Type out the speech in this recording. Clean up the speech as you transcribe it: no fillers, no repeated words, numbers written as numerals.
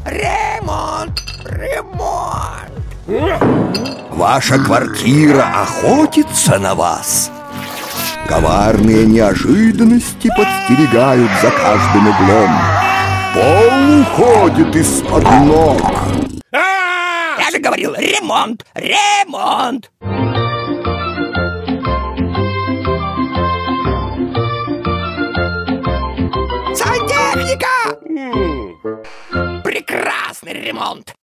Ремонт! Ремонт! Ваша квартира охотится на вас. Коварные неожиданности подстерегают за каждым углом. Пол уходит из-под ног. Я же говорил, ремонт! Ремонт! Сантехника! Прекрасный ремонт!